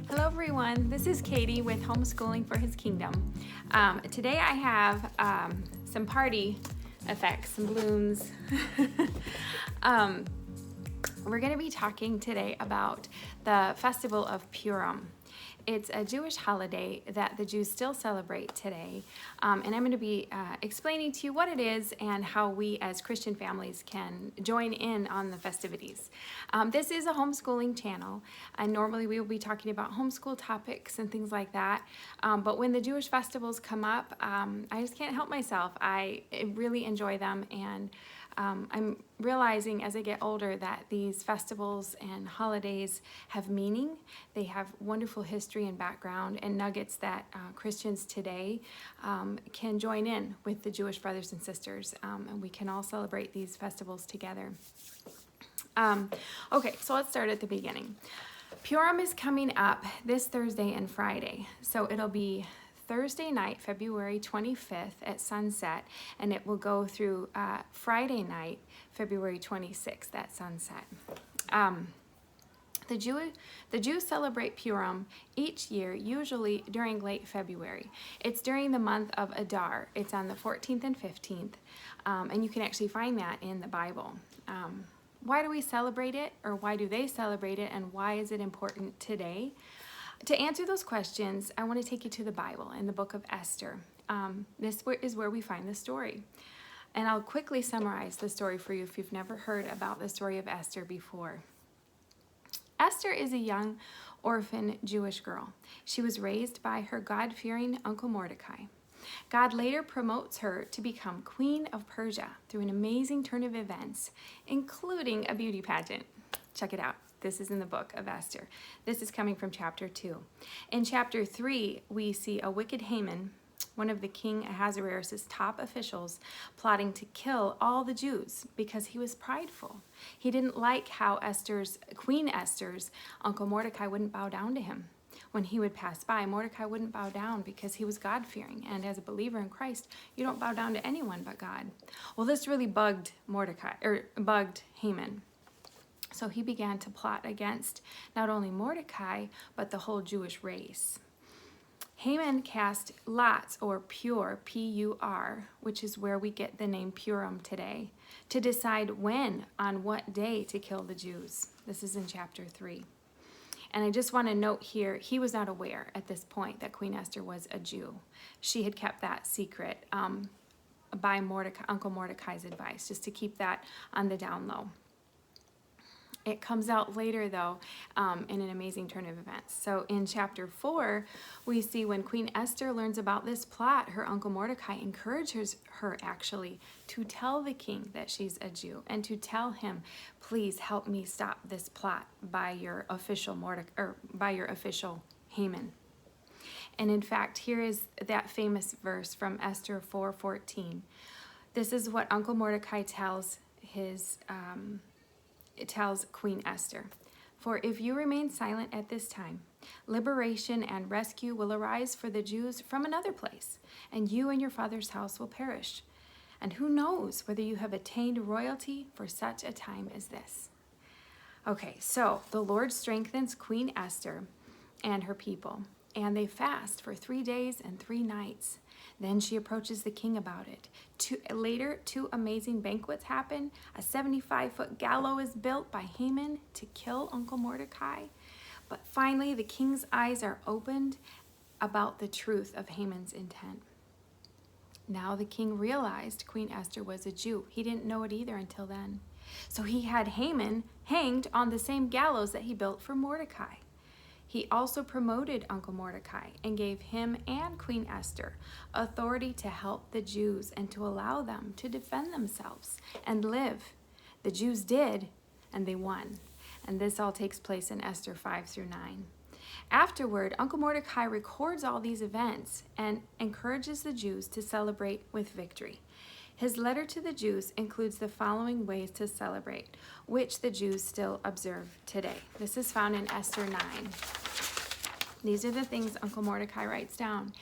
Hello everyone, this is Katie with Homeschooling for His Kingdom. Today I have some party effects, some balloons. We're going to be talking today about the festival of Purim. It's a Jewish holiday that the Jews still celebrate today, and I'm going to be explaining to you what it is and how we as Christian families can join in on the festivities. This is a homeschooling channel, and normally we will be talking about homeschool topics and things like that, but when the Jewish festivals come up, I just can't help myself. I really enjoy them, and I'm realizing as I get older that these festivals and holidays have meaning. They have wonderful history and background and nuggets that Christians today can join in with the Jewish brothers and sisters, and we can all celebrate these festivals together. Okay, so let's start at the beginning. Purim is coming up this Thursday and Friday, so it'll be Thursday night, February 25th at sunset, and it will go through Friday night, February 26th at sunset. The Jews celebrate Purim each year, usually during late February. It's during the month of Adar. It's on the 14th and 15th, and you can actually find that in the Bible. Why do we celebrate it, or why do they celebrate it, and why is it important today? To answer those questions, I want to take you to the Bible in the Book of Esther. This is where we find the story. And I'll quickly summarize the story for you if you've never heard about the story of Esther before. Esther is a young orphan Jewish girl. She was raised by her God-fearing Uncle Mordecai. God later promotes her to become Queen of Persia through an amazing turn of events, including a beauty pageant. Check it out. This is in the Book of Esther. This is coming from chapter 2. In chapter 3, we see a wicked Haman, one of the King Ahasuerus' top officials, plotting to kill all the Jews because he was prideful. He didn't like how Queen Esther's Uncle Mordecai wouldn't bow down to him. When he would pass by, Mordecai wouldn't bow down because he was God-fearing. And as a believer in Christ, you don't bow down to anyone but God. Well, this really bugged Haman. So he began to plot against not only Mordecai, but the whole Jewish race. Haman cast lots, or pur, P-U-R, which is where we get the name Purim today, to decide when, on what day, to kill the Jews. This is in chapter 3. And I just want to note here, he was not aware at this point that Queen Esther was a Jew. She had kept that secret by Uncle Mordecai's advice, just to keep that on the down low. It comes out later, though, in an amazing turn of events. So in chapter 4, we see when Queen Esther learns about this plot, her Uncle Mordecai encourages her, actually, to tell the king that she's a Jew and to tell him, please help me stop this plot by your official Haman. And in fact, here is that famous verse from Esther 4:14. This is what Uncle Mordecai tells Queen Esther. For if you remain silent at this time, liberation and rescue will arise for the Jews from another place, and you and your father's house will perish. And who knows whether you have attained royalty for such a time as this. Okay, so the Lord strengthens Queen Esther and her people, and they fast for 3 days and 3 nights. Then she approaches the king about it. Later, 2 amazing banquets happen. A 75-foot gallows is built by Haman to kill Uncle Mordecai. But finally, the king's eyes are opened about the truth of Haman's intent. Now the king realized Queen Esther was a Jew. He didn't know it either until then. So he had Haman hanged on the same gallows that he built for Mordecai. He also promoted Uncle Mordecai and gave him and Queen Esther authority to help the Jews and to allow them to defend themselves and live. The Jews did, and they won. And this all takes place in Esther 5-9. Afterward, Uncle Mordecai records all these events and encourages the Jews to celebrate with victory. His letter to the Jews includes the following ways to celebrate, which the Jews still observe today. This is found in Esther 9. These are the things Uncle Mordecai writes down.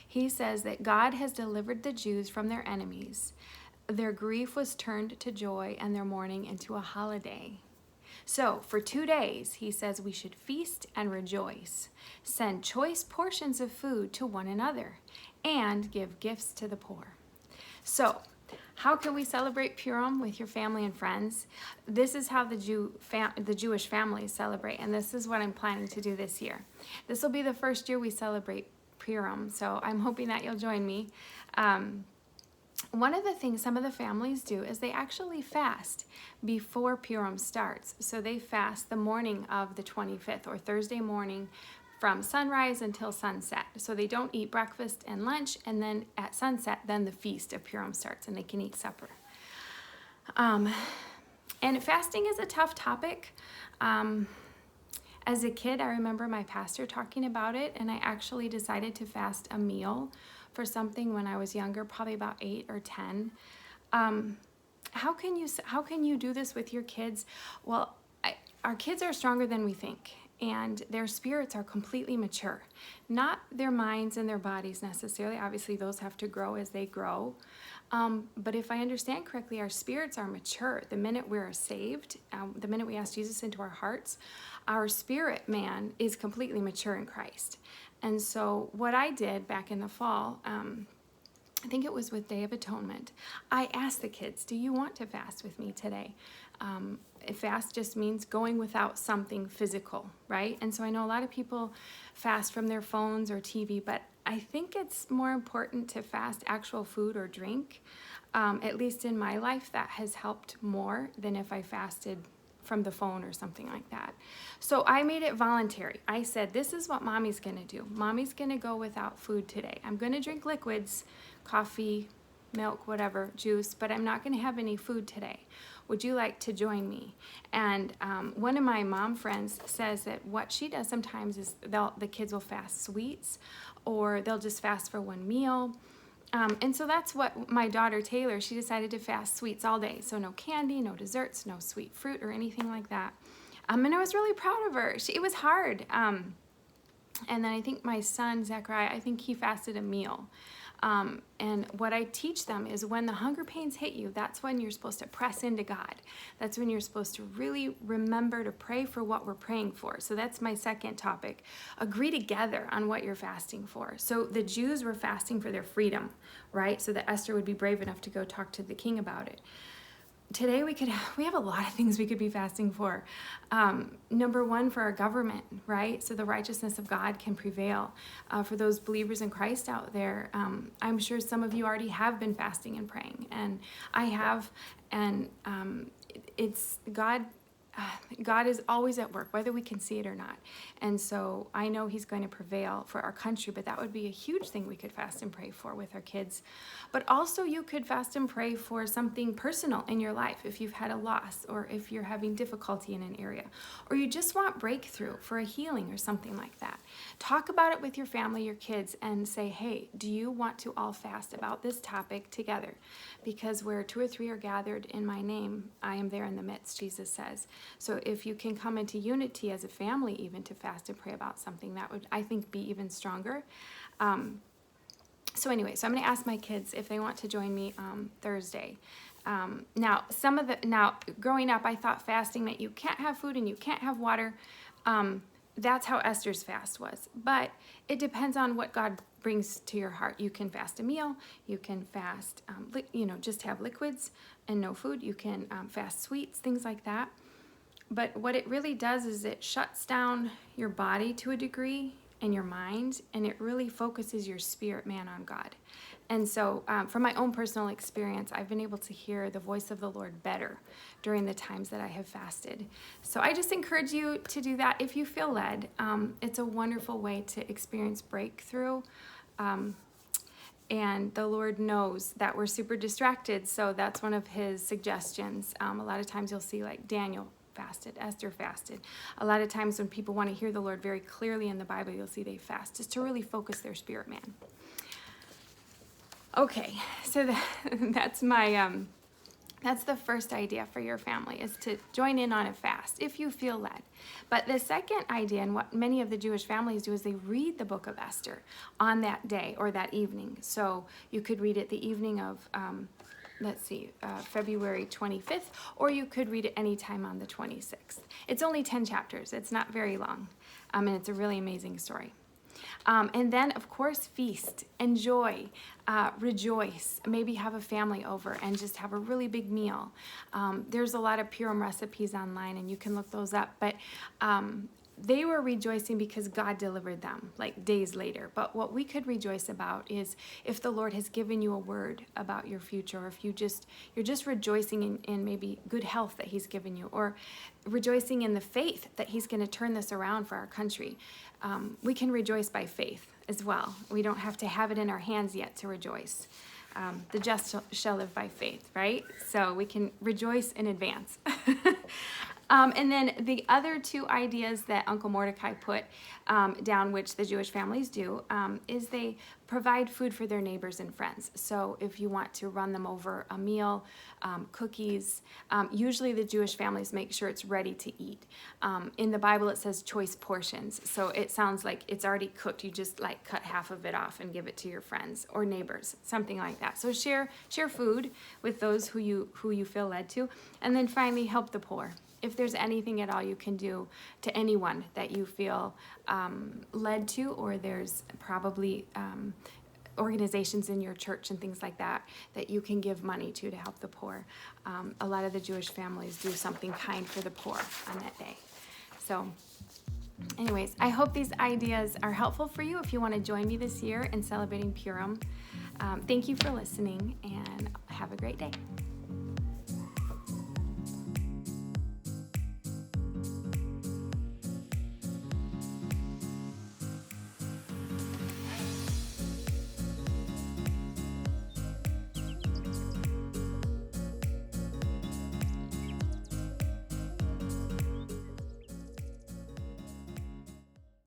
He says that God has delivered the Jews from their enemies. Their grief was turned to joy and their mourning into a holiday. So for 2 days, he says we should feast and rejoice, send choice portions of food to one another, and give gifts to the poor. So how can we celebrate Purim with your family and friends? This is how the Jewish families celebrate, and this is what I'm planning to do this year. This will be the first year we celebrate Purim, so I'm hoping that you'll join me. One of the things some of the families do is they actually fast before Purim starts. So they fast the morning of the 25th, or Thursday morning, from sunrise until sunset. So they don't eat breakfast and lunch, and then at sunset, then the feast of Purim starts, and they can eat supper. And fasting is a tough topic. As a kid, I remember my pastor talking about it, and I actually decided to fast a meal for something when I was younger, probably about 8 or 10. How can you do this with your kids? Well, our kids are stronger than we think, and their spirits are completely mature. Not their minds and their bodies necessarily. Obviously, those have to grow as they grow. But if I understand correctly, our spirits are mature. The minute we're saved, the minute we ask Jesus into our hearts, our spirit man is completely mature in Christ. And so what I did back in the fall, I think it was with Day of Atonement, I asked the kids, do you want to fast with me today? Fast just means going without something physical, right? And so I know a lot of people fast from their phones or TV, but I think it's more important to fast actual food or drink. At least in my life, that has helped more than if I fasted from the phone or something like that. So I made it voluntary. I said, this is what mommy's gonna do. Mommy's gonna go without food today. I'm gonna drink liquids, coffee, milk, whatever, juice, but I'm not gonna have any food today. Would you like to join me? And one of my mom friends says that what she does sometimes is the kids will fast sweets, or they'll just fast for one meal. And so that's what my daughter Taylor, she decided to fast sweets all day. So no candy, no desserts, no sweet fruit or anything like that. And I was really proud of her. It was hard. And then I think my son, Zachariah, I think he fasted a meal. And what I teach them is when the hunger pains hit you, that's when you're supposed to press into God. That's when you're supposed to really remember to pray for what we're praying for. So that's my second topic. Agree together on what you're fasting for. So the Jews were fasting for their freedom, right? So that Esther would be brave enough to go talk to the king about it. Today we have a lot of things we could be fasting for. Number one, for our government, right? So the righteousness of God can prevail. For those believers in Christ out there, I'm sure some of you already have been fasting and praying, and I have, and it's God. God is always at work, whether we can see it or not. And so I know he's going to prevail for our country, but that would be a huge thing we could fast and pray for with our kids. But also you could fast and pray for something personal in your life, if you've had a loss, or if you're having difficulty in an area, or you just want breakthrough for a healing or something like that. Talk about it with your family, your kids, and say, hey, do you want to all fast about this topic together? Because where 2 or 3 are gathered in my name, I am there in the midst, Jesus says. So if you can come into unity as a family, even to fast and pray about something, that would, I think, be even stronger. So anyway, so I'm going to ask my kids if they want to join me Thursday. Now, growing up, I thought fasting meant you can't have food and you can't have water. That's how Esther's fast was. But it depends on what God brings to your heart. You can fast a meal. You can fast, just have liquids and no food. You can fast sweets, things like that. But what it really does is it shuts down your body to a degree and your mind, and it really focuses your spirit man on God. And so from my own personal experience, I've been able to hear the voice of the Lord better during the times that I have fasted. So I just encourage you to do that if you feel led. It's a wonderful way to experience breakthrough. And the Lord knows that we're super distracted, so that's one of his suggestions. A lot of times you'll see like Daniel fasted, Esther fasted. A lot of times when people want to hear the Lord very clearly in the Bible, you'll see they fast, just to really focus their spirit man. Okay, so that's my that's the first idea for your family, is to join in on a fast if you feel led. But the second idea, and what many of the Jewish families do, is they read the Book of Esther on that day or that evening. So you could read it the evening of February 25th, or you could read it anytime on the 26th. It's only 10 chapters. It's not very long, and it's a really amazing story. And then, of course, feast, enjoy, rejoice, maybe have a family over and just have a really big meal. There's a lot of Purim recipes online, and you can look those up, but they were rejoicing because God delivered them like days later. But what we could rejoice about is if the Lord has given you a word about your future, or if you're just rejoicing in maybe good health that he's given you, or rejoicing in the faith that he's going to turn this around for our country. We can rejoice by faith as well. We don't have to have it in our hands yet to rejoice. The just shall live by faith, right? So we can rejoice in advance. And then the other two ideas that Uncle Mordecai put down, which the Jewish families do, is they provide food for their neighbors and friends. So if you want to run them over a meal, cookies, usually the Jewish families make sure it's ready to eat. In the Bible, it says choice portions. So it sounds like it's already cooked. You just like cut half of it off and give it to your friends or neighbors, something like that. So share food with those who you feel led to. And then finally, help the poor. If there's anything at all you can do to anyone that you feel led to, or there's probably organizations in your church and things like that you can give money to help the poor. A lot of the Jewish families do something kind for the poor on that day. So anyways, I hope these ideas are helpful for you if you want to join me this year in celebrating Purim. Thank you for listening, and have a great day.